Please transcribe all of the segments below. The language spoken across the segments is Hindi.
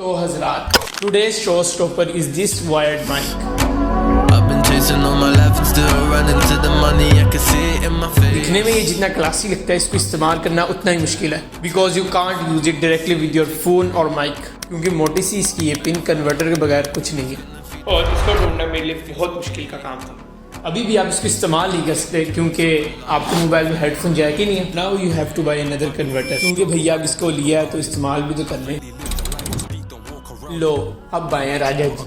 तो हजरात, today's showstopper is this wired mic. दिखने में ये जितना क्लासी लगता है, इसको इस्तेमाल करना उतना ही मुश्किल है, because you can't use it directly with your phone और माइक, क्योंकि मोटी सी इसकी ये पिन कन्वर्टर के बगैर कुछ नहीं है और इसको ढूंढना मेरे लिए बहुत मुश्किल का काम था। अभी भी आप इसको इस्तेमाल नहीं कर सकते क्योंकि आपके मोबाइल में हेडफोन जैक ही नहीं है। Now you have to buy another converter, क्योंकि भैया अब इसको लिया है तो इस्तेमाल भी तो करना है। लो अब आए राजा जी।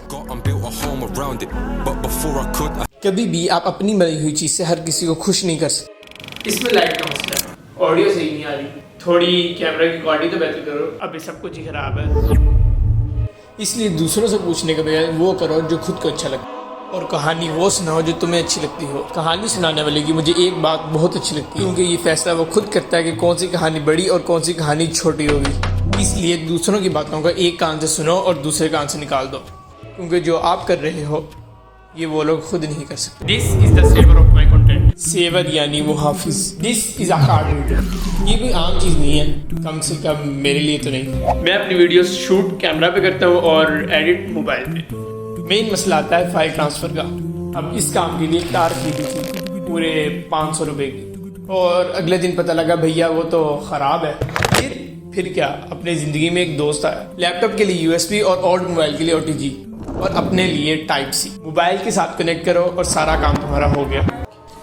कभी भी आप अपनी बनाई हुई चीज से हर किसी को खुश नहीं कर सकते। इसमें लाइट का मसला है, ऑडियो सही नहीं आ रही, थोड़ी कैमरा की क्वालिटी तो बेहतर करो। अभी सब कुछ ही खराब है, इसलिए दूसरों से पूछने के बजाय वो करो जो खुद को अच्छा लगता है, और कहानी वो सुनाओ जो तुम्हें अच्छी लगती हो। कहानी सुनाने वाले की मुझे एक बात बहुत अच्छी लगती है, क्योंकि ये फैसला वो खुद करता है कि कौन सी कहानी बड़ी और कौन सी कहानी छोटी होगी। इसलिए दूसरों की बातों को एक कान से सुनो और दूसरे कान से निकाल दो, क्योंकि जो आप कर रहे हो ये वो लोग खुद नहीं कर सकते। This is the saviour of my content. Saviour यानी मुहाफिज। This is a cartoon. ये कोई आम चीज़ नहीं है, कम से कम मेरे लिए तो नहीं। मैं अपनी वीडियोस शूट कैमरा पे करता हूँ और एडिट मोबाइल पे। मेन मसला आता है फाइल ट्रांसफ़र का। अब इस काम के लिए एक तार खरीदी थी पूरे 500 रुपये की, और अगले दिन पता लगा भैया वो तो ख़राब है। फिर क्या, अपनी ज़िंदगी में एक दोस्त आया, लैपटॉप के लिए USB और ओल्ड मोबाइल के लिए OTG और अपने लिए Type-C। मोबाइल के साथ कनेक्ट करो और सारा काम तुम्हारा हो गया।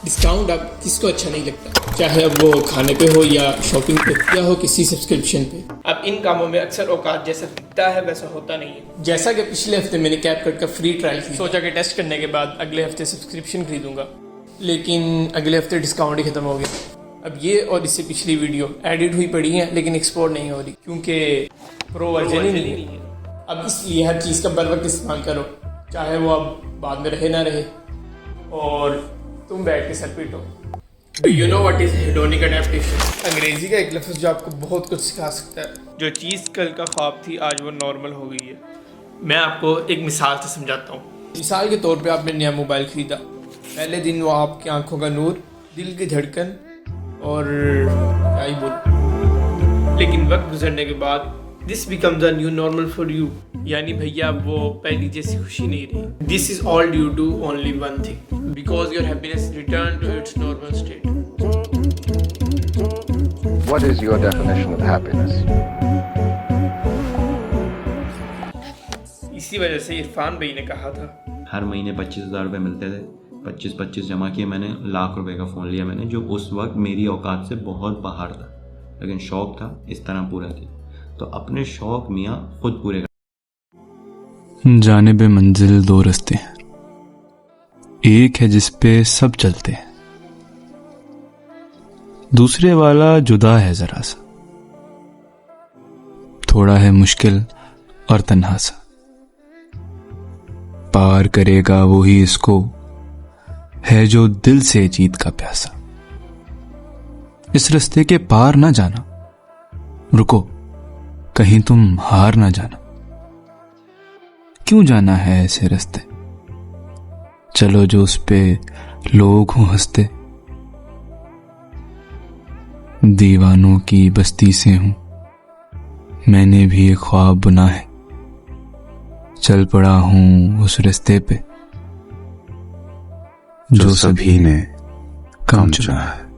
डिस्काउंट अब किसको अच्छा नहीं लगता, चाहे अब वो खाने पे हो या शॉपिंग पे या हो किसी सब्सक्रिप्शन पे। अब इन कामों में अक्सर औकात जैसा दिखता है वैसा होता नहीं है। जैसा कि पिछले हफ्ते मैंने कैपकट का फ्री ट्रायल खरीदा, सोचा कि टेस्ट करने के बाद अगले हफ्ते सब्सक्रिप्शन खरीदूंगा, लेकिन अगले हफ्ते डिस्काउंट ही खत्म हो गया। अब ये और इससे पिछली वीडियो एडिट हुई पड़ी है लेकिन एक्सपोर्ट नहीं हो रही, क्योंकि प्रो वर्जन ही नहीं है। अब इसलिए हर चीज़ का बर वक्त इस्तेमाल करो, चाहे वो अब बाद में रहे ना रहे, और तुम बैठ के sir पीटो। Do you know what is hedonic adaptation? अंग्रेजी का एक लफ्ज़ जो आपको बहुत कुछ सिखा सकता है। जो चीज़ कल का ख्वाब थी आज वो नॉर्मल हो गई है। मैं आपको एक मिसाल से समझाता हूँ। मिसाल के तौर पे आपने नया मोबाइल खरीदा, पहले दिन वो आपकी आंखों का नूर, दिल की धड़कन और क्या ही बोल, लेकिन वक्त गुजरने के बाद this becomes a new normal for you, यानी भैया वो पहली जैसी खुशी नहीं रही। This is all due to only one thing, because your happiness return to its normal state. What is your definition of happiness? इसी वजह से इरफान भाई ने कहा था, हर महीने 25,000 रुपये मिलते थे, 25 जमा किए मैंने, लाख रुपए का फ़ोन लिया मैंने, जो उस वक्त मेरी औकात से बहुत बाहर था, लेकिन शौक़ था इस तरह पूरा किया। तो अपने शौक़ मियाँ खुद पूरे कर। जानिबे मंजिल दो रास्ते हैं, एक है जिस पे सब चलते हैं, दूसरे वाला जुदा है जरा सा, थोड़ा है मुश्किल और तन्हा सा, पार करेगा वो ही इसको है जो दिल से जीत का प्यासा। इस रास्ते के पार ना जाना, रुको कहीं तुम हार ना जाना। क्यों जाना है ऐसे रास्ते, चलो जो उस पे लोग हों हंसते। दीवानों की बस्ती से हूं मैंने भी एक ख्वाब बुना है, चल पड़ा हूं उस रास्ते पे जो सभी ने काम चुना है।